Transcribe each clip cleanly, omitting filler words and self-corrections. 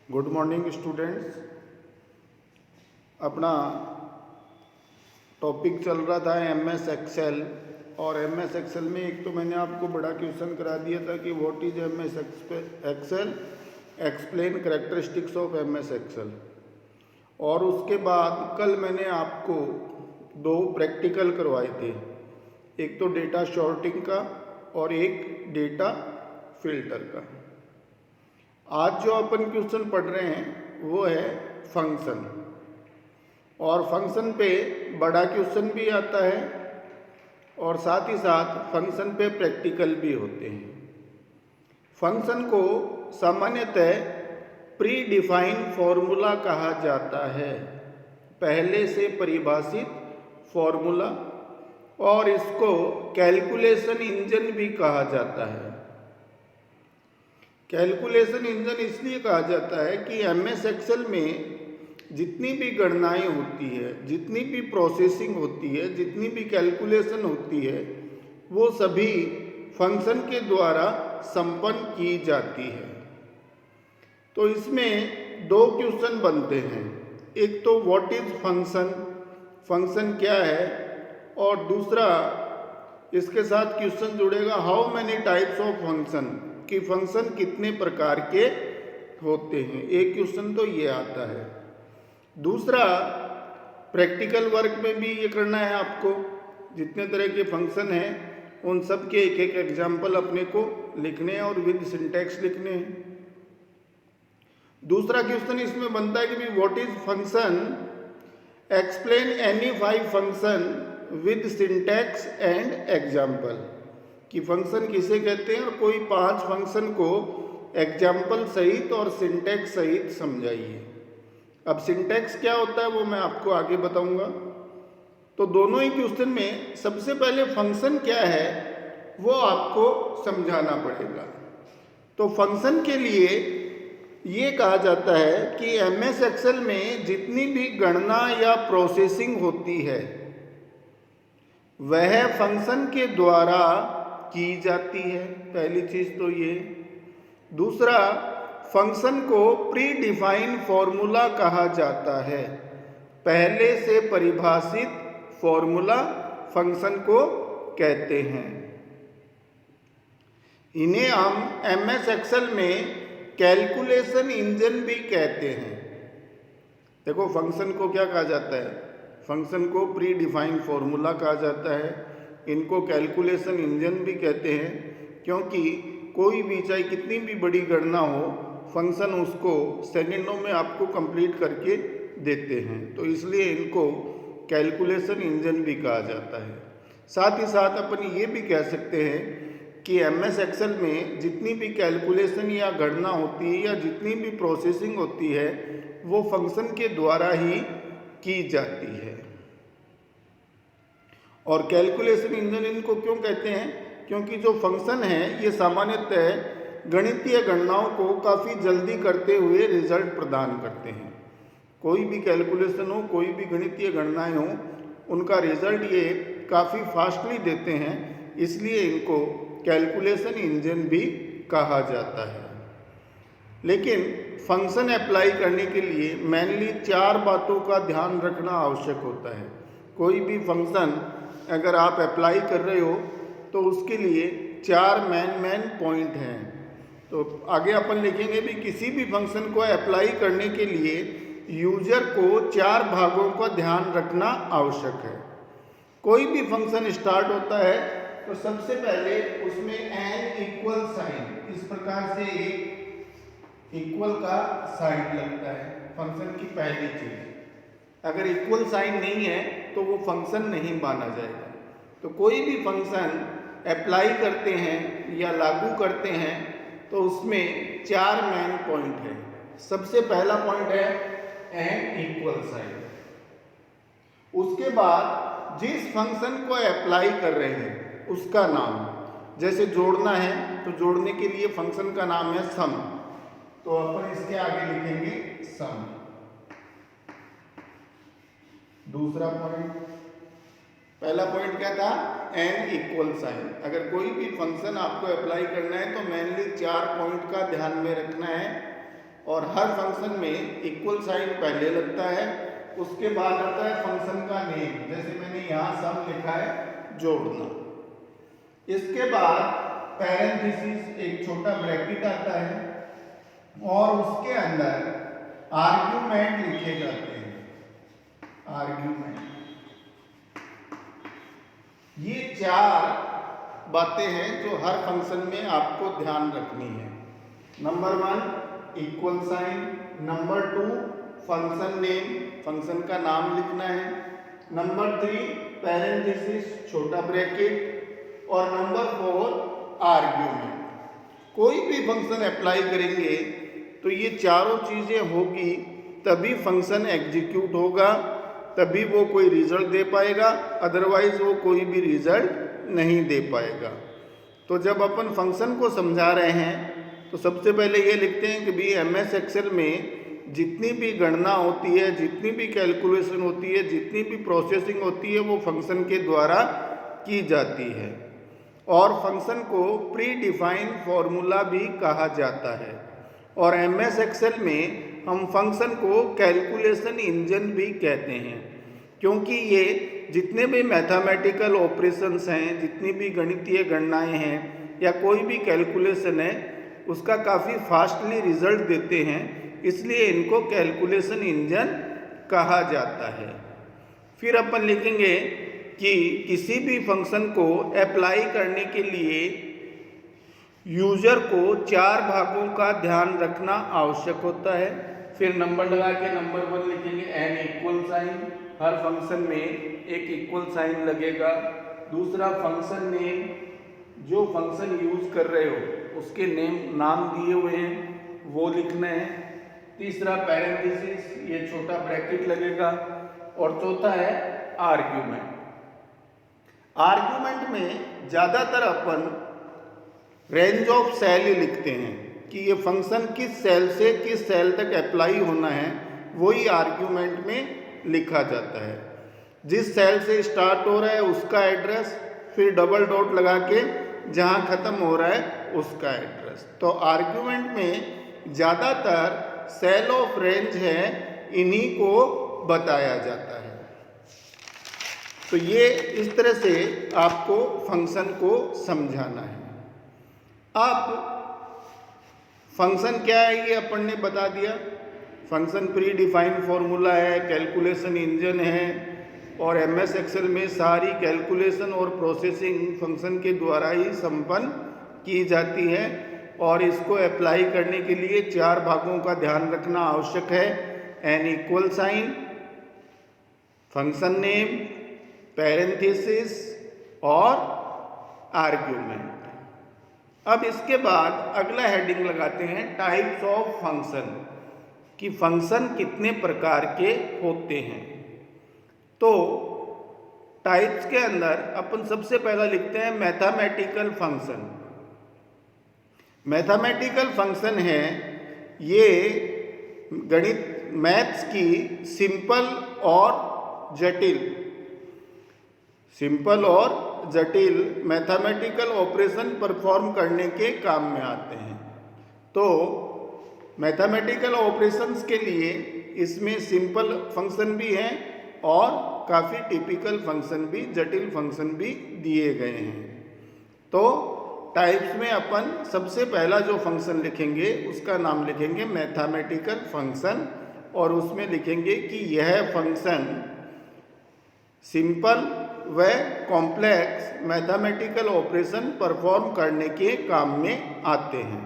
Good morning students. अपना topic चल रहा था एमएस एक्सेल, और एमएस एक्सेल में एक तो मैंने आपको बड़ा क्वेश्चन करा दिया था कि what is MS Excel, explain characteristics of MS Excel. और उसके बाद कल मैंने आपको दो प्रैक्टिकल करवाए थे, एक तो डेटा शॉर्टिंग का और एक डेटा फिल्टर का। आज जो अपन क्वेश्चन पढ़ रहे हैं वो है फंक्शन, और फंक्शन पे बड़ा क्वेश्चन भी आता है और साथ ही साथ फंक्शन पे प्रैक्टिकल भी होते हैं। फंक्शन को सामान्यतः प्री डिफाइन फॉर्मूला कहा जाता है, पहले से परिभाषित फॉर्मूला, और इसको कैलकुलेशन इंजन भी कहा जाता है। कैलकुलेशन इंजन इसलिए कहा जाता है कि एमएस एक्सेल में जितनी भी गणनाएं होती है, जितनी भी प्रोसेसिंग होती है, जितनी भी कैलकुलेशन होती है, वो सभी फंक्शन के द्वारा संपन्न की जाती है। तो इसमें दो क्वेश्चन बनते हैं, एक तो व्हाट इज फंक्शन, फंक्शन क्या है, और दूसरा इसके साथ क्वेश्चन जुड़ेगा how many types of function, कि फंक्शन कितने प्रकार के होते हैं। एक क्वेश्चन तो ये आता है। दूसरा, प्रैक्टिकल वर्क में भी ये करना है आपको, जितने तरह के फंक्शन हैं उन सब के एक एक एग्जाम्पल अपने को लिखने हैं और विद सिंटैक्स लिखने हैं। दूसरा क्वेश्चन इसमें बनता है कि what is function, explain any 5 function with syntax and example, कि फंक्शन किसे कहते हैं और कोई 5 फंक्शन को एग्जाम्पल सहित और सिंटैक्स सहित समझाइए। अब सिंटैक्स क्या होता है वो मैं आपको आगे बताऊंगा। तो दोनों ही क्वेश्चन में सबसे पहले फंक्शन क्या है वो आपको समझाना पड़ेगा। तो फंक्शन के लिए ये कहा जाता है कि एमएस एक्सेल में जितनी भी गणना या प्रोसेसिंग होती है वह फंक्शन के द्वारा की जाती है, पहली चीज तो ये। दूसरा, फंक्शन को प्री डिफाइन फॉर्मूला कहा जाता है, पहले से परिभाषित फॉर्मूला फंक्शन को कहते हैं। इन्हें हम एमएस एक्सेल में कैलकुलेशन इंजन भी कहते हैं। देखो, फंक्शन को क्या कहा जाता है, फंक्शन को प्री डिफाइन फॉर्मूला कहा जाता है, इनको कैलकुलेशन इंजन भी कहते हैं, क्योंकि कोई भी चाहे कितनी भी बड़ी गणना हो, फंक्शन उसको सेकंडों में आपको कंप्लीट करके देते हैं, तो इसलिए इनको कैलकुलेशन इंजन भी कहा जाता है। साथ ही साथ अपन ये भी कह सकते हैं कि एमएस एक्सेल में जितनी भी कैलकुलेशन या गणना होती है या जितनी भी प्रोसेसिंग होती है वो फंक्शन के द्वारा ही की जाती है। और कैलकुलेशन इंजन इनको क्यों कहते हैं, क्योंकि जो फंक्शन है ये सामान्यतः गणितीय गणनाओं को काफ़ी जल्दी करते हुए रिजल्ट प्रदान करते हैं। कोई भी कैलकुलेशन हो, कोई भी गणितीय गणनाएं हो, उनका रिजल्ट ये काफ़ी फास्टली देते हैं, इसलिए इनको कैलकुलेशन इंजन भी कहा जाता है। लेकिन फंक्शन अप्लाई करने के लिए मेनली 4 बातों का ध्यान रखना आवश्यक होता है। कोई भी फंक्शन अगर आप अप्लाई कर रहे हो तो उसके लिए 4 मेन पॉइंट हैं। तो आगे अपन लिखेंगे भी किसी भी फंक्शन को अप्लाई करने के लिए यूजर को 4 भागों का ध्यान रखना आवश्यक है। कोई भी फंक्शन स्टार्ट होता है तो सबसे पहले उसमें एन इक्वल साइन, इस प्रकार से एक इक्वल का साइन लगता है फंक्शन की पहली चीज। अगर इक्वल साइन नहीं है तो वो फंक्शन नहीं माना जाएगा। तो कोई भी फंक्शन अप्लाई करते हैं या लागू करते हैं तो उसमें 4 मेन पॉइंट है। सबसे पहला पॉइंट है एन इक्वल साइन। उसके बाद जिस फंक्शन को अप्लाई कर रहे हैं उसका नाम, जैसे जोड़ना है तो जोड़ने के लिए फंक्शन का नाम है सम, तो अपन इसके आगे लिखेंगे सम। दूसरा पॉइंट, पहला पॉइंट क्या था, एन इक्वल साइन। अगर कोई भी फंक्शन आपको अप्लाई करना है तो मेनली 4 पॉइंट का ध्यान में रखना है। और हर फंक्शन में इक्वल साइन पहले लगता है, उसके बाद आता है फंक्शन का नेम, जैसे मैंने यहाँ सम लिखा है जोड़ना। इसके बाद पैरेंथेसिस एक छोटा ब्रैकेट आता है और उसके अंदर आर्ग्यूमेंट लिखे जाते हैं। आर्ग्यूमेंट, ये 4 बातें हैं जो हर फंक्शन में आपको ध्यान रखनी है। Number 1 equal sign, number 2 function name, function का नाम लिखना है, नंबर 3 पैरेंथेसिस छोटा ब्रैकेट, और नंबर 4 आर्ग्यूमेंट। कोई भी फंक्शन अप्लाई करेंगे तो ये चारों चीज़ें होगी तभी फंक्शन एग्जीक्यूट होगा, तभी वो कोई रिजल्ट दे पाएगा, अदरवाइज वो कोई भी रिजल्ट नहीं दे पाएगा। तो जब अपन फंक्शन को समझा रहे हैं तो सबसे पहले ये लिखते हैं कि भी MS एक्सेल में जितनी भी गणना होती है, जितनी भी कैलकुलेशन होती है, जितनी भी प्रोसेसिंग होती है, वो फंक्शन के द्वारा की जाती है। और फंक्शन को प्री डिफाइन फॉर्मूला भी कहा जाता है। और MS एक्सेल में हम फंक्शन को कैलकुलेशन इंजन भी कहते हैं, क्योंकि ये जितने भी मैथमेटिकल ऑपरेशंस हैं, जितनी भी गणितीय गणनाएं हैं या कोई भी कैलकुलेशन है, उसका काफ़ी फास्टली रिजल्ट देते हैं, इसलिए इनको कैलकुलेशन इंजन कहा जाता है। फिर अपन लिखेंगे कि किसी भी फंक्शन को अप्लाई करने के लिए यूजर को 4 भागों का ध्यान रखना आवश्यक होता है। फिर नंबर लगा के नंबर 1 लिखेंगे एन इक्वल साइन, हर फंक्शन में एक इक्वल साइन लगेगा। दूसरा फंक्शन नेम, जो फंक्शन यूज कर रहे हो उसके नाम दिए हुए हैं वो लिखना है। तीसरा पैरेंथेसिस, ये छोटा ब्रैकेट लगेगा। और चौथा है आर्ग्यूमेंट। आर्ग्यूमेंट में ज़्यादातर अपन रेंज ऑफ सेल ही लिखते हैं कि ये फंक्शन किस सेल से किस सेल तक अप्लाई होना है, वही आर्ग्यूमेंट में लिखा जाता है। जिस सेल से स्टार्ट हो रहा है उसका एड्रेस, फिर डबल डॉट लगा के जहाँ ख़त्म हो रहा है उसका एड्रेस। तो आर्ग्यूमेंट में ज़्यादातर सेल ऑफ रेंज है, इन्हीं को बताया जाता है। तो ये इस तरह से आपको फंक्शन को समझाना है। अब फंक्शन क्या है ये अपन ने बता दिया। फंक्शन प्री डिफाइंड फॉर्मूला है, कैलकुलेशन इंजन है, और MS एक्सेल में सारी कैलकुलेशन और प्रोसेसिंग फंक्शन के द्वारा ही संपन्न की जाती है। और इसको अप्लाई करने के लिए 4 भागों का ध्यान रखना आवश्यक है। An equal sign, function name, parenthesis और आर्ग्यूमेंट। अब इसके बाद अगला हेडिंग लगाते हैं टाइप्स ऑफ फंक्शन, कि फंक्शन कितने प्रकार के होते हैं। तो टाइप्स के अंदर अपन सबसे पहला लिखते हैं मैथमेटिकल फंक्शन। मैथमेटिकल फंक्शन है ये गणित मैथ्स की सिंपल और जटिल मैथमेटिकल ऑपरेशन परफॉर्म करने के काम में आते हैं। तो मैथमेटिकल ऑपरेशंस के लिए इसमें सिंपल फंक्शन भी हैं और काफ़ी टिपिकल फंक्शन भी, जटिल फंक्शन भी दिए गए हैं। तो टाइप्स में अपन सबसे पहला जो फंक्शन लिखेंगे उसका नाम लिखेंगे मैथमेटिकल फंक्शन, और उसमें लिखेंगे कि यह फंक्शन सिंपल व कॉम्प्लेक्स मैथमेटिकल ऑपरेशन परफॉर्म करने के काम में आते हैं।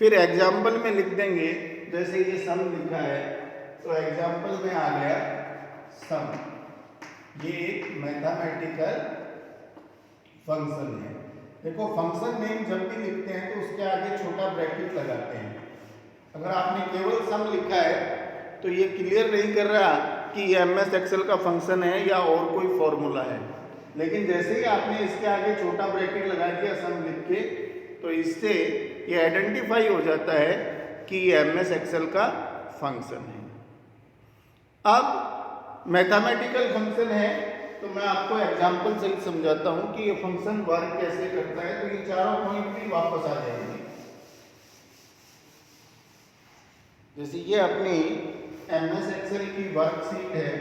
फिर एग्जाम्पल में लिख देंगे, जैसे ये सम लिखा है तो एग्जाम्पल में आ गया सम, ये एक मैथमेटिकल फंक्शन है। देखो फंक्शन नेम जब भी लिखते हैं तो उसके आगे छोटा ब्रैकेट लगाते हैं। अगर आपने केवल सम लिखा है तो ये क्लियर नहीं कर रहा कि ये MS एक्सेल का फंक्शन है या और कोई फॉर्मूला है। लेकिन जैसे ही आपने इसके आगे छोटा ब्रैकेट लगा दिया सम लिख के, तो इससे ये आइडेंटिफाई हो जाता है कि ये MS एक्सेल का फंक्शन है। अब मैथमेटिकल फंक्शन है तो मैं आपको एग्जाम्पल से ही समझाता हूँ कि ये फंक्शन वर्क कैसे करता है। तो ये चारों पॉइंट भी वापस आ जाएंगे। जैसे ये अपनी MS एक्सेल की वर्कशीट है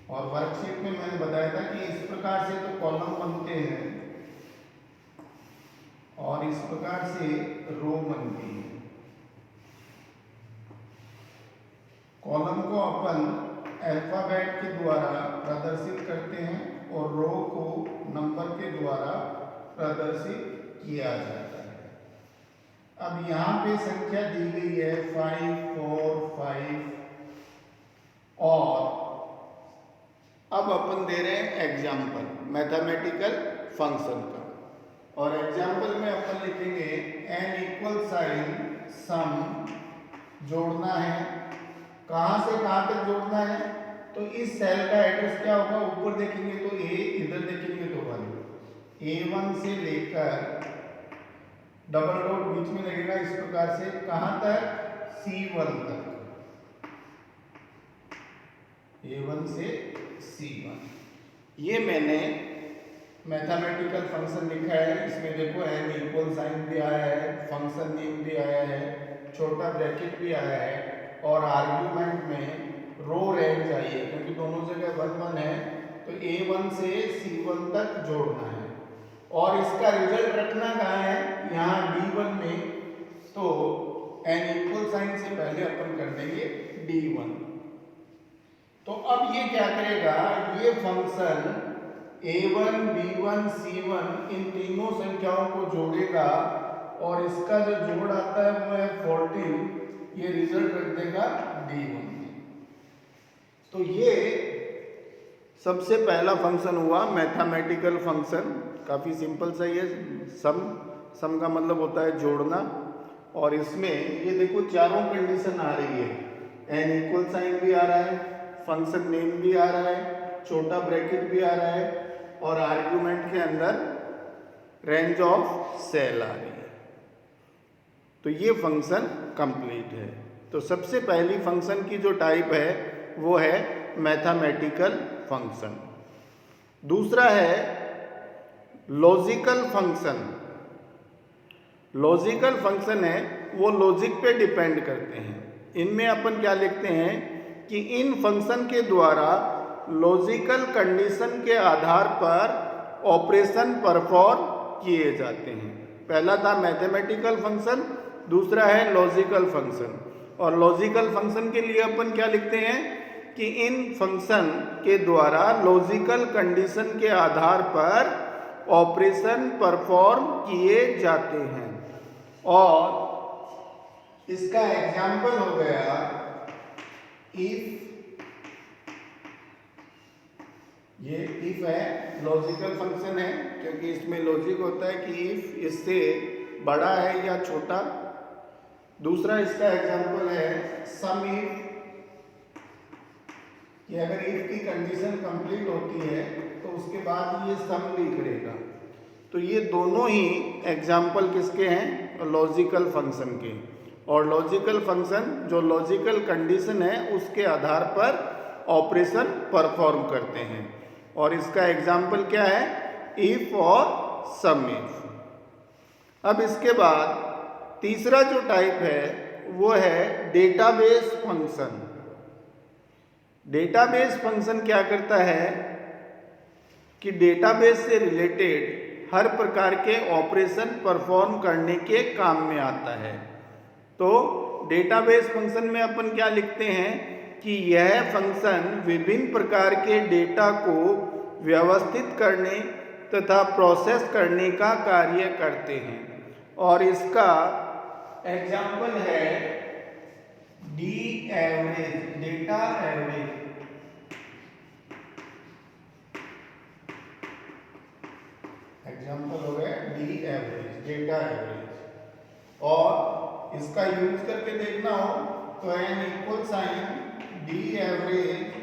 और वर्कशीट में मैंने बताया था कि इस प्रकार से तो कॉलम बनते हैं और इस प्रकार से रो बनती है। कॉलम को अपन अल्फाबेट के द्वारा प्रदर्शित करते हैं और रो को नंबर के द्वारा प्रदर्शित किया जाता है। अब यहाँ पे संख्या दी गई है 5 4 5 और अब अपन दे रहे हैं एग्जाम्पल मैथमेटिकल फंक्शन का और एग्जाम्पल में अपन लिखेंगे n इक्वल साइन सम जोड़ना है। कहाँ से कहाँ तक जोड़ना है? तो इस सेल का एड्रेस क्या होगा? ऊपर देखेंगे तो a, इधर देखेंगे तो 1, A1 से लेकर डबल डॉट बीच में लगेगा इस प्रकार से कहाँ तक? C1 तक, A1 से C1। ये मैंने मैथमेटिकल फंक्शन लिखा है। इसमें देखो n इक्वल साइन भी आया है, फंक्शन नेम भी आया है, छोटा ब्रैकेट भी आया है और आर्ग्यूमेंट में रो रैंक चाहिए क्योंकि दोनों जगह 1 1 है तो A1 से C1 तक जोड़ना है और इसका रिजल्ट रखना कहाँ है? यहाँ D1 में। तो n इक्वल साइन से पहले अपन कर देंगे D1। तो अब ये क्या करेगा? ये फंक्शन A1 B1 C1 इन तीनों संख्याओं को जोड़ेगा और इसका जो जोड़ आता है वो है 14। ये रिजल्ट रख देगा D1। तो ये सबसे पहला फंक्शन हुआ मैथमेटिकल फंक्शन। काफ़ी सिंपल सा ये सम का मतलब होता है जोड़ना और इसमें ये देखो चारों कंडीशन आ रही है। n इक्वल साइन भी आ रहा है, फंक्शन नेम भी आ रहा है, छोटा ब्रैकेट भी आ रहा है और आर्ग्यूमेंट के अंदर रेंज ऑफ सेल आ रही है। तो ये फंक्शन कंप्लीट है। तो सबसे पहली फंक्शन की जो टाइप है वो है मैथमेटिकल फंक्शन। दूसरा है लॉजिकल फंक्शन। लॉजिकल फंक्शन है वो लॉजिक पे डिपेंड करते हैं। इनमें अपन क्या लिखते हैं कि इन फंक्शन के द्वारा लॉजिकल कंडीशन के आधार पर ऑपरेशन परफॉर्म किए जाते हैं। पहला था मैथमेटिकल फंक्शन, दूसरा है लॉजिकल फंक्शन। और लॉजिकल फंक्शन के लिए अपन क्या लिखते हैं कि इन फंक्शन के द्वारा लॉजिकल कंडीशन के आधार पर ऑपरेशन परफॉर्म किए जाते हैं। और इसका एग्जाम्पल हो गया इफ। ये इफ है, लॉजिकल फंक्शन है क्योंकि इसमें लॉजिक होता है कि इफ इससे बड़ा है या छोटा। दूसरा इसका एग्जाम्पल है सम इफ, कि अगर इफ की कंडीशन कंप्लीट होती है तो उसके बाद ये सम भी करेगा। तो ये दोनों ही एग्जाम्पल किसके हैं? लॉजिकल फंक्शन के। और लॉजिकल फंक्शन जो लॉजिकल कंडीशन है उसके आधार पर ऑपरेशन परफॉर्म करते हैं। और इसका एग्जाम्पल क्या है? इफ और सम इफ। अब इसके बाद तीसरा जो टाइप है वो है डेटाबेस फंक्शन। डेटाबेस फंक्शन क्या करता है कि डेटाबेस से रिलेटेड हर प्रकार के ऑपरेशन परफॉर्म करने के काम में आता है। तो डेटाबेस फंक्शन में अपन क्या लिखते हैं कि यह फंक्शन विभिन्न प्रकार के डेटा को व्यवस्थित करने तथा प्रोसेस करने का कार्य करते हैं। और इसका एग्जाम्पल है D average, data average. Example हो गया डी एवरेज, डेटा एवरेज। और इसका यूज करके देखना हो तो an equal sign D average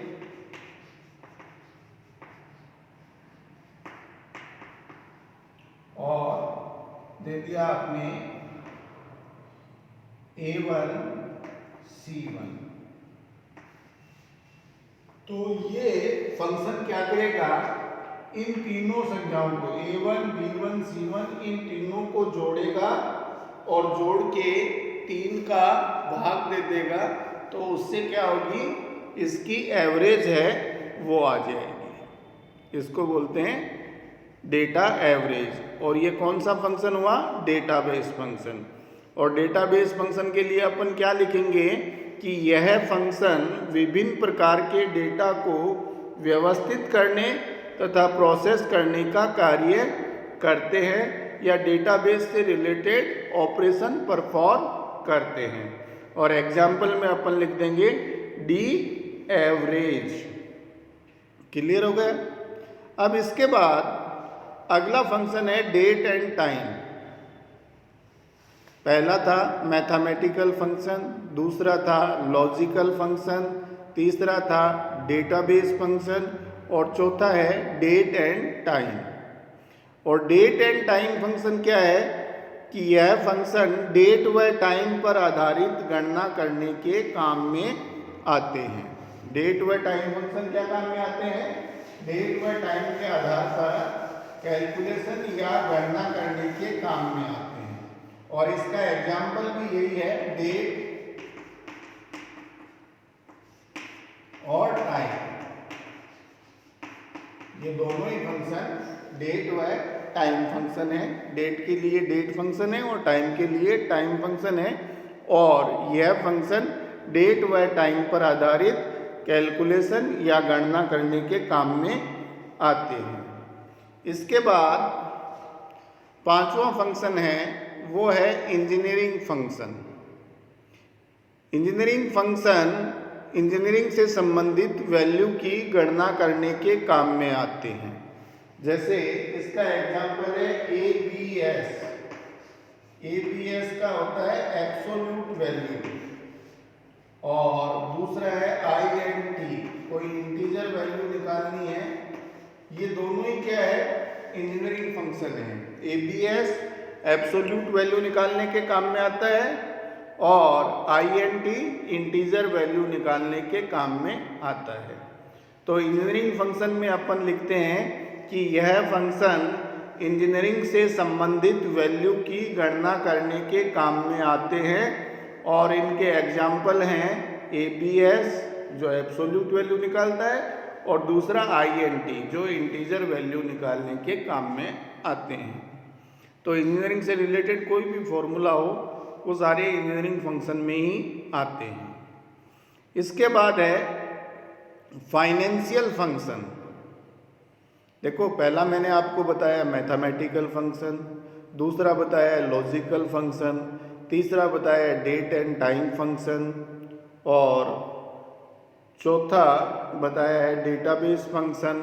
और दे दिया आपने A1 C1। तो ये फंक्शन क्या करेगा? इन तीनों संख्याओं को A1 B1 C1 इन तीनों को जोड़ेगा और जोड़ के 3 का भाग दे देगा तो उससे क्या होगी, इसकी एवरेज है वो आ जाएगी। इसको बोलते हैं डेटा एवरेज। और ये कौन सा फंक्शन हुआ, डेटाबेस फंक्शन। और डेटाबेस फंक्शन के लिए अपन क्या लिखेंगे कि यह फंक्शन विभिन्न प्रकार के डेटा को व्यवस्थित करने तथा प्रोसेस करने का कार्य करते हैं या डेटाबेस से रिलेटेड ऑपरेशन परफॉर्म करते हैं। और एग्जाम्पल में अपन लिख देंगे डी एवरेज। क्लियर हो गया। अब इसके बाद अगला फंक्शन है डेट एंड टाइम। पहला था मैथमेटिकल फंक्शन, दूसरा था लॉजिकल फंक्शन, तीसरा था डेटाबेस फंक्शन और चौथा है डेट एंड टाइम। और डेट एंड टाइम फंक्शन क्या है कि यह फंक्शन डेट व टाइम पर आधारित गणना करने के काम में आते हैं। डेट व टाइम फंक्शन क्या काम में आते हैं, डेट व टाइम के आधार पर कैलकुलेशन या गणना करने के काम में आते हैं। और इसका एग्जाम्पल भी यही है, डेट और टाइम। ये दोनों ही फंक्शन डेट व टाइम फंक्शन है। डेट के लिए डेट फंक्शन है और टाइम के लिए टाइम फंक्शन है। और यह फंक्शन डेट व टाइम पर आधारित कैलकुलेशन या गणना करने के काम में आते हैं। इसके बाद पांचवा फंक्शन है वो है engineering function. Engineering function engineering से संबंधित वैल्यू की गणना करने के काम में आते हैं। जैसे इसका एग्जांपल है एबीएस। एबीएस का होता है एब्सोल्यूट वैल्यू। और दूसरा है आईएनटी, कोई इंटीजर वैल्यू निकालनी है। ये दोनों ही क्या है, इंजीनियरिंग फंक्शन है। एबीएस एब्सोल्यूट वैल्यू निकालने के काम में आता है और आईएनटी इंटीजर वैल्यू निकालने के काम में आता है। तो इंजीनियरिंग फंक्शन में अपन लिखते हैं कि यह फंक्शन इंजीनियरिंग से संबंधित वैल्यू की गणना करने के काम में आते हैं। और इनके एग्जाम्पल हैं एबीएस जो एब्सोल्यूट वैल्यू निकालता है और दूसरा आईएनटी जो इंटीजर वैल्यू निकालने के काम में आते हैं। तो इंजीनियरिंग से रिलेटेड कोई भी फॉर्मूला हो वो सारे इंजीनियरिंग फंक्शन में ही आते हैं। इसके बाद है फाइनेंशियल फंक्शन। देखो पहला मैंने आपको बताया मैथमेटिकल फंक्शन, दूसरा बताया लॉजिकल फंक्शन, तीसरा बताया डेट एंड टाइम फंक्शन और चौथा बताया है डेटाबेस फंक्शन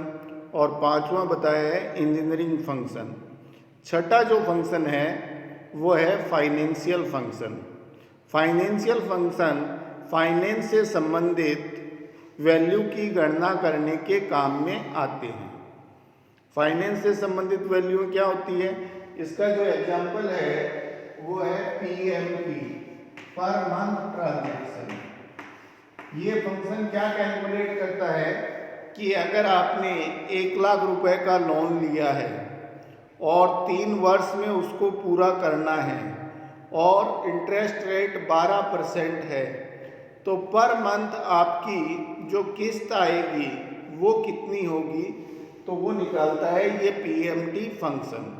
और पांचवा बताया है इंजीनियरिंग फंक्शन। छठा जो फंक्शन है वो है financial function. Financial function finance से संबंधित वैल्यू की गणना करने के काम में आते हैं। फाइनेंस से संबंधित वैल्यू क्या होती है, इसका जो एग्जाम्पल है वो है पीएमटी, पर मंथ ट्रांजैक्शन। ये फंक्शन क्या कैलकुलेट करता है कि अगर आपने 1 लाख रुपए का लोन लिया है और 3 वर्ष में उसको पूरा करना है और इंटरेस्ट रेट 12% है, तो पर मंथ आपकी जो किस्त आएगी वो कितनी होगी, तो वो निकालता है ये पीएमटी फंक्शन।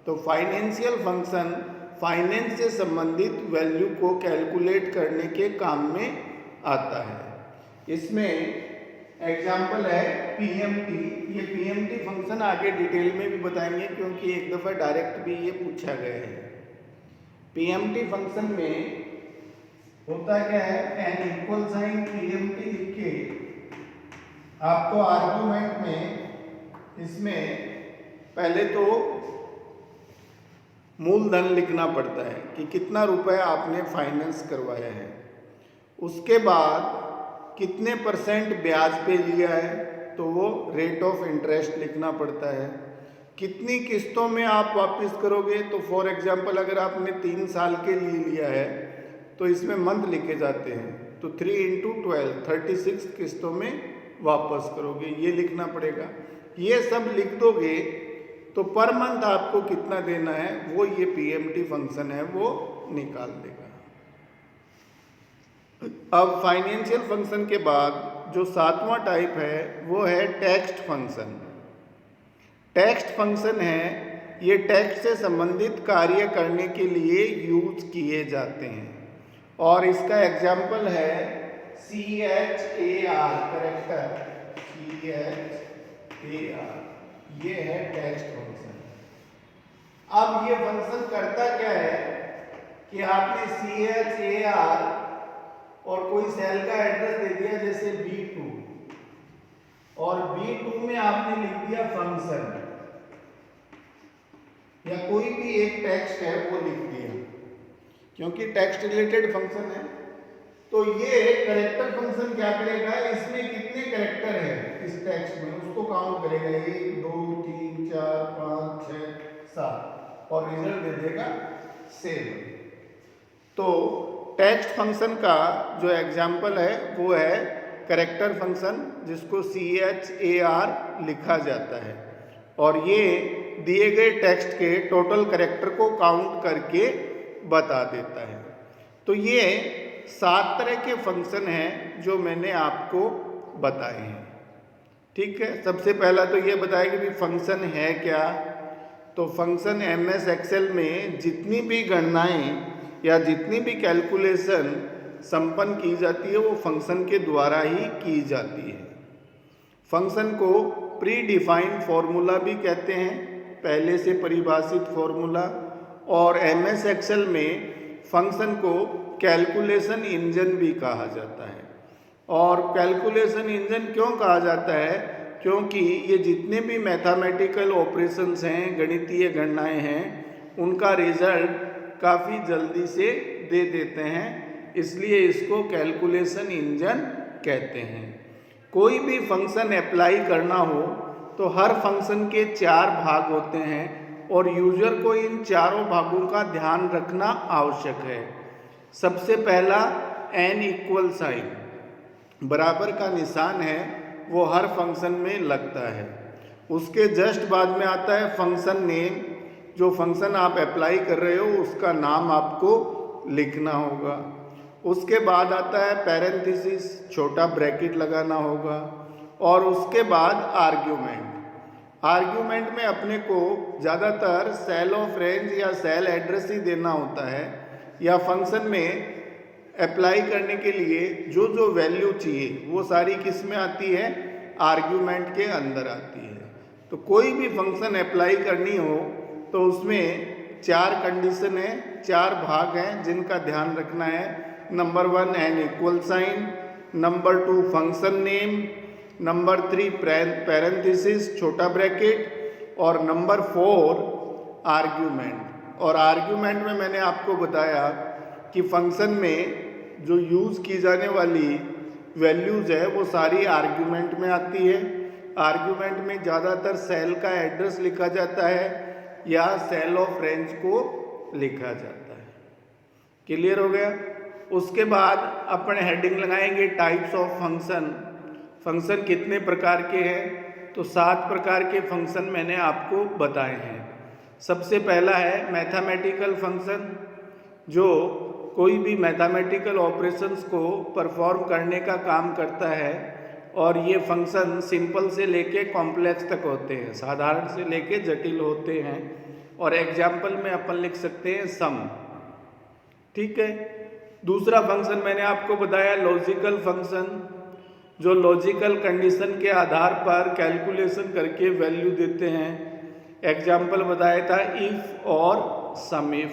तो फाइनेंशियल फंक्शन फाइनेंस से संबंधित वैल्यू को कैलकुलेट करने के काम में आता है। इसमें एग्जाम्पल है पीएमटी। ये पीएमटी फंक्शन आगे डिटेल में भी बताएंगे क्योंकि एक दफ़ा डायरेक्ट भी ये पूछा गया है। पीएमटी फंक्शन में होता क्या है, एन इक्वल साइन पीएमटी लिख के आपको आर्गुमेंट में इसमें पहले तो मूलधन लिखना पड़ता है कि कितना रुपया आपने फाइनेंस करवाया है, उसके बाद कितने % ब्याज पे लिया है तो वो रेट ऑफ इंटरेस्ट लिखना पड़ता है, कितनी किस्तों में आप वापस करोगे। तो फॉर एग्जांपल अगर आपने 3 साल के लिए लिया है तो इसमें मंथ लिखे जाते हैं, तो 3 × 12 36 किस्तों में वापस करोगे, ये लिखना पड़ेगा। ये सब लिख दोगे तो पर मंथ आपको कितना देना है वो ये पीएमटी फंक्शन है वो निकाल देगा। अब फाइनेंशियल फंक्शन के बाद जो सातवां टाइप है वो है टेक्स्ट फंक्शन। टेक्स्ट फंक्शन है, ये टेक्स्ट से संबंधित कार्य करने के लिए यूज किए जाते हैं और इसका एग्जाम्पल है CHAR करेक्टर, CHAR, ये है टेक्स्ट फंक्शन। अब ये फंक्शन करता क्या है कि आपने CHAR और कोई सेल का एड्रेस दे दिया जैसे B2 और B2 में आपने लिख दिया फंक्शन या कोई भी एक टेक्स्ट है वो लिख दिया, क्योंकि टेक्स्ट रिलेटेड फंक्शन है। तो ये कैरेक्टर फंक्शन क्या करेगा, इसमें कितने कैरेक्टर है इस टेक्स्ट में उसको काउंट करेगा, 1 2 3 4 5 6 7 और रिजल्ट दे देगा 7। तो टेक्स्ट फंक्शन का जो एग्जाम्पल है वो है कैरेक्टर फंक्शन, जिसको CHAR लिखा जाता है और ये दिए गए टेक्स्ट के टोटल कैरेक्टर को काउंट करके बता देता है। तो ये 7 तरह के फंक्शन हैं जो मैंने आपको बताए हैं। ठीक है, सबसे पहला तो ये बताया कि भी फंक्शन है क्या। तो फंक्शन MS एक्सेल में जितनी भी गणनाएं या जितनी भी कैलकुलेशन संपन्न की जाती है वो फंक्शन के द्वारा ही की जाती है। फंक्शन को प्री डिफाइंड फॉर्मूला भी कहते हैं, पहले से परिभाषित फॉर्मूला, और MS एक्सेल में फंक्शन को कैलकुलेशन इंजन भी कहा जाता है। और कैलकुलेशन इंजन क्यों कहा जाता है, क्योंकि ये जितने भी मैथमेटिकल ऑपरेशंस हैं, गणितीय गणनाएं हैं, उनका रिजल्ट काफ़ी जल्दी से दे देते हैं, इसलिए इसको कैलकुलेशन इंजन कहते हैं। कोई भी फंक्शन अप्लाई करना हो तो हर फंक्शन के 4 भाग होते हैं और यूजर को इन चारों भागों का ध्यान रखना आवश्यक है। सबसे पहला n इक्वल साइन, बराबर का निशान है, वो हर फंक्शन में लगता है। उसके जस्ट बाद में आता है फंक्शन नेम, जो फंक्शन आप अप्लाई कर रहे हो उसका नाम आपको लिखना होगा। उसके बाद आता है पैरेंथेसिस, छोटा ब्रैकेट लगाना होगा, और उसके बाद आर्ग्यूमेंट। आर्ग्यूमेंट में अपने को ज़्यादातर सेल ऑफ रेंज या सेल एड्रेस ही देना होता है, या फंक्शन में अप्लाई करने के लिए जो जो वैल्यू चाहिए वो सारी किस में आती है, आर्ग्यूमेंट के अंदर आती है। तो कोई भी फंक्शन अप्लाई करनी हो तो उसमें 4 कंडीशन है, 4 भाग हैं जिनका ध्यान रखना है। Number 1 n equal sign, number 2 function name, number 3 parenthesis छोटा ब्रैकेट, और नंबर 4 आर्ग्यूमेंट। और आर्ग्यूमेंट में मैंने आपको बताया कि फंक्शन में जो यूज़ की जाने वाली वैल्यूज़ है वो सारी आर्ग्यूमेंट में आती है। आर्ग्यूमेंट में ज़्यादातर सेल का एड्रेस लिखा जाता है या सेल ऑफ रेंज को लिखा जाता है। क्लियर हो गया। उसके बाद अपन हेडिंग लगाएंगे टाइप्स ऑफ फंक्शन। फंक्शन कितने प्रकार के हैं, तो 7 प्रकार के फंक्शन मैंने आपको बताए हैं। सबसे पहला है मैथमेटिकल फंक्शन, जो कोई भी मैथमेटिकल ऑपरेशंस को परफॉर्म करने का काम करता है, और ये फंक्शन सिंपल से लेके कॉम्प्लेक्स तक होते हैं, साधारण से लेके जटिल होते हैं। और एग्जाम्पल में अपन लिख सकते हैं सम। ठीक है। दूसरा फंक्शन मैंने आपको बताया लॉजिकल फंक्शन, जो लॉजिकल कंडीशन के आधार पर कैलकुलेशन करके वैल्यू देते हैं। एग्जाम्पल बताया था इफ और सम इफ।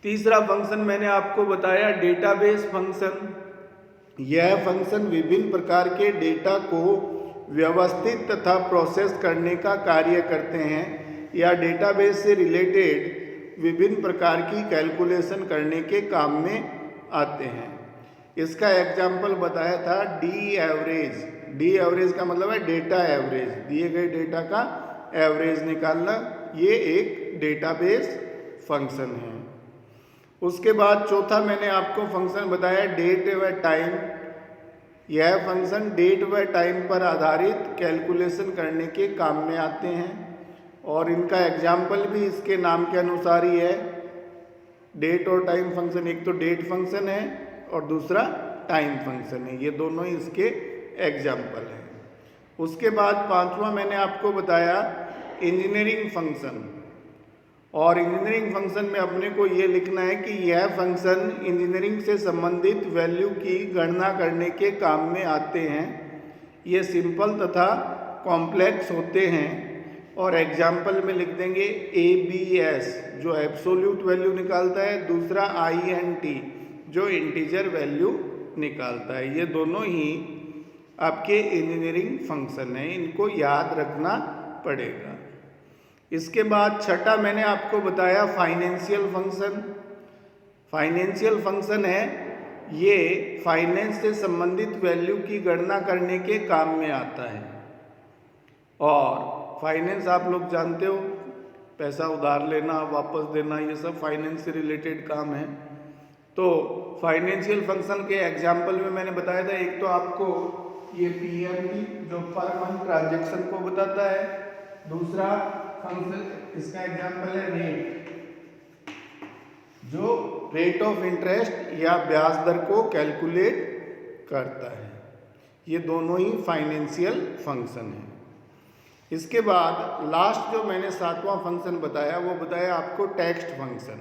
तीसरा फंक्शन मैंने आपको बताया डेटाबेस फंक्शन। यह फंक्शन विभिन्न प्रकार के डेटा को व्यवस्थित तथा प्रोसेस करने का कार्य करते हैं, या डेटाबेस से रिलेटेड विभिन्न प्रकार की कैलकुलेशन करने के काम में आते हैं। इसका एग्जाम्पल बताया था डी एवरेज। डी एवरेज का मतलब है डेटा एवरेज, दिए गए डेटा का एवरेज निकालना। ये एक डेटाबेस फंक्शन है। उसके बाद चौथा मैंने आपको फंक्शन बताया डेट व टाइम। यह फंक्शन डेट व टाइम पर आधारित कैलकुलेशन करने के काम में आते हैं, और इनका एग्जाम्पल भी इसके नाम के अनुसार ही है। डेट और टाइम फंक्शन, एक तो डेट फंक्शन है और दूसरा टाइम फंक्शन है। ये दोनों ही इसके एग्जाम्पल हैं। उसके बाद पांचवा मैंने आपको बताया इंजीनियरिंग फंक्शन। और इंजीनियरिंग फंक्शन में अपने को ये लिखना है कि यह फंक्शन इंजीनियरिंग से संबंधित वैल्यू की गणना करने के काम में आते हैं। ये सिंपल तथा कॉम्प्लेक्स होते हैं। और एग्जाम्पल में लिख देंगे ABS जो एब्सोल्यूट वैल्यू निकालता है, दूसरा INT जो इंटीजर वैल्यू निकालता है। ये दोनों ही आपके इंजीनियरिंग फंक्शन है, इनको याद रखना पड़ेगा। इसके बाद छठा मैंने आपको बताया फाइनेंशियल फंक्शन। फाइनेंशियल फंक्शन है, ये फाइनेंस से संबंधित वैल्यू की गणना करने के काम में आता है। और फाइनेंस आप लोग जानते हो, पैसा उधार लेना, वापस देना, ये सब फाइनेंस से रिलेटेड काम है। तो फाइनेंशियल फंक्शन के एग्जाम्पल में मैंने बताया था, एक तो आपको ये PMT जो पर मंथ ट्रांजेक्शन को बताता है, दूसरा फंक्शन इसका एग्जाम्पल है रेट जो रेट ऑफ इंटरेस्ट या ब्याज दर को कैलकुलेट करता है। ये दोनों ही फाइनेंशियल फंक्शन है। इसके बाद लास्ट जो मैंने सातवां फंक्शन बताया वो बताया आपको टेक्स्ट फंक्शन।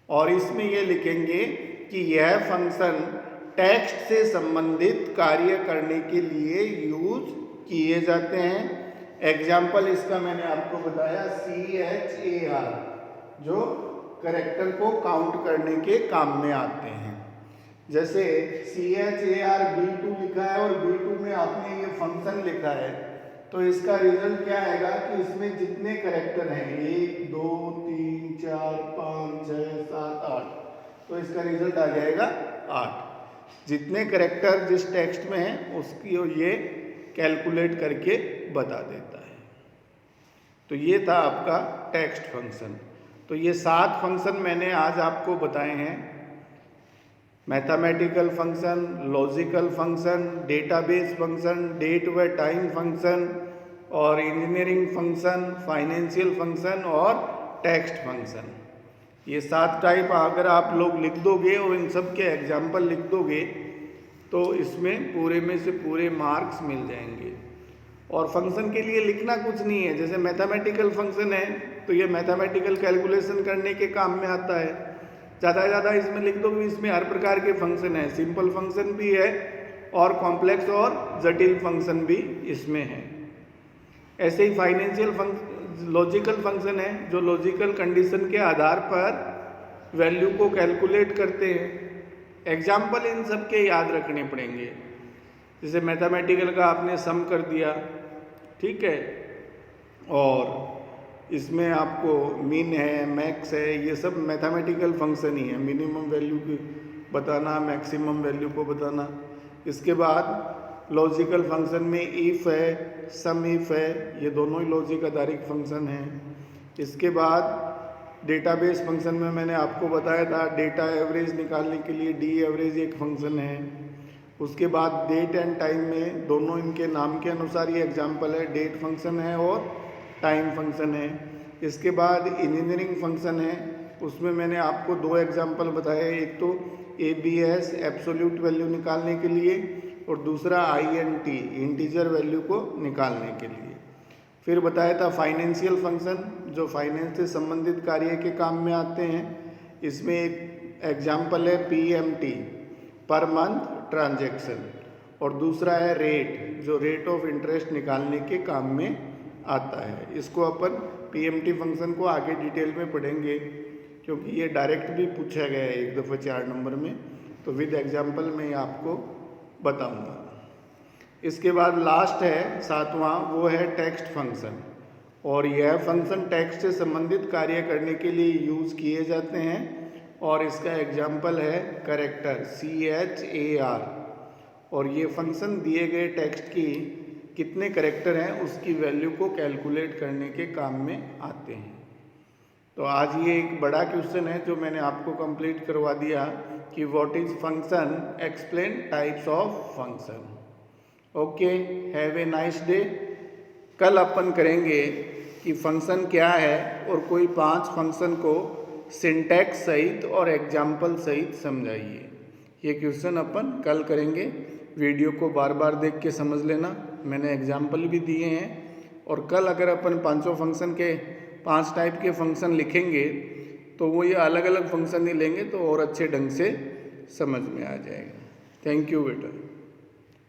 और इसमें ये लिखेंगे कि यह फंक्शन टेक्स्ट से संबंधित कार्य करने के लिए यूज किए जाते हैं। एग्जाम्पल इसका मैंने आपको बताया CHAR जो करेक्टर को काउंट करने के काम में आते हैं। जैसे CHAR B2 लिखा है और B2 में आपने ये फंक्शन लिखा है, तो इसका रिजल्ट क्या आएगा कि इसमें जितने करेक्टर हैं 1 2 3 4 5 6 7 8, तो इसका रिजल्ट आ जाएगा 8। जितने करेक्टर जिस टेक्स्ट में हैं उसकी ये कैलकुलेट करके बता देता है। तो ये था आपका टेक्स्ट फंक्शन। तो ये 7 फंक्शन मैंने आज आपको बताए हैं। Mathematical function, logical function, database function, date व टाइम फंक्शन और इंजीनियरिंग फंक्शन, फाइनेंशियल फंक्शन और टेक्स्ट फंक्शन। ये 7 टाइप अगर आप लोग लिख दोगे और इन सब के एग्जाम्पल लिख दोगे तो इसमें पूरे में से पूरे मार्क्स मिल जाएंगे। और फंक्शन के लिए लिखना कुछ नहीं है। जैसे मैथमेटिकल फंक्शन है तो ये मैथमेटिकल कैलकुलेशन करने के काम में आता है। ज़्यादा से ज़्यादा इसमें लिख दो, इसमें हर प्रकार के फंक्शन है, सिंपल फंक्शन भी है और कॉम्प्लेक्स और जटिल फंक्शन भी इसमें है। ऐसे ही फाइनेंशियल लॉजिकल फंक्शन है जो लॉजिकल कंडीशन के आधार पर वैल्यू को कैलकुलेट करते हैं। एग्जाम्पल इन सब के याद रखने पड़ेंगे। जैसे मैथमेटिकल का आपने सम कर दिया, ठीक है, और इसमें आपको मीन है, मैक्स है, ये सब मैथमेटिकल फंक्शन ही है। मिनिमम वैल्यू की बताना, मैक्सिमम वैल्यू को बताना। इसके बाद लॉजिकल फंक्शन में इफ़ है, सम इफ़ है, ये दोनों ही लॉजिक आधारित फंक्शन हैं। इसके बाद डेटाबेस फंक्शन में मैंने आपको बताया था डेटा एवरेज निकालने के लिए डी एवरेज एक फंक्शन है। उसके बाद डेट एंड टाइम में दोनों इनके नाम के अनुसार ये एग्जाम्पल है, डेट फंक्शन है और टाइम फंक्शन है। इसके बाद इंजीनियरिंग फंक्शन है, उसमें मैंने आपको 2 एग्जाम्पल बताए, एक तो ABS एब्सोल्यूट वैल्यू निकालने के लिए और दूसरा INT इंटीजर वैल्यू को निकालने के लिए। फिर बताया था फाइनेंशियल फंक्शन जो फाइनेंस से संबंधित कार्य के काम में आते हैं। इसमें एक एग्जाम्पल है PMT पर मंथ ट्रांजैक्शन और दूसरा है रेट जो रेट ऑफ इंटरेस्ट निकालने के काम में आता है। इसको अपन PMT फंक्शन को आगे डिटेल में पढ़ेंगे क्योंकि ये डायरेक्ट भी पूछा गया है एक दफ़ा 4 नंबर में, तो विद एग्जाम्पल मैं आपको बताऊंगा। इसके बाद लास्ट है 7वां, वो है टेक्स्ट फंक्शन और यह फंक्शन टेक्स्ट से संबंधित कार्य करने के लिए यूज़ किए जाते हैं और इसका एग्जाम्पल है करेक्टर CHAR। और ये फंक्शन दिए गए टेक्स्ट की कितने करेक्टर हैं उसकी वैल्यू को कैलकुलेट करने के काम में आते हैं। तो आज ये एक बड़ा क्वेश्चन है जो मैंने आपको कंप्लीट करवा दिया कि what is function, explain types of function. Okay, have a nice day. कल अपन करेंगे कि फंक्शन क्या है और कोई 5 फंक्शन को सिंटैक्स सहित और एग्जाम्पल सहित समझाइए। ये क्वेश्चन अपन कल करेंगे। वीडियो को बार बार देख के समझ लेना, मैंने एग्जाम्पल भी दिए हैं। और कल अगर अपन पांचों फंक्शन के 5 टाइप के फंक्शन लिखेंगे तो वो ये अलग अलग फंक्शन ही लेंगे तो और अच्छे ढंग से समझ में आ जाएगा। थैंक यू बेटा।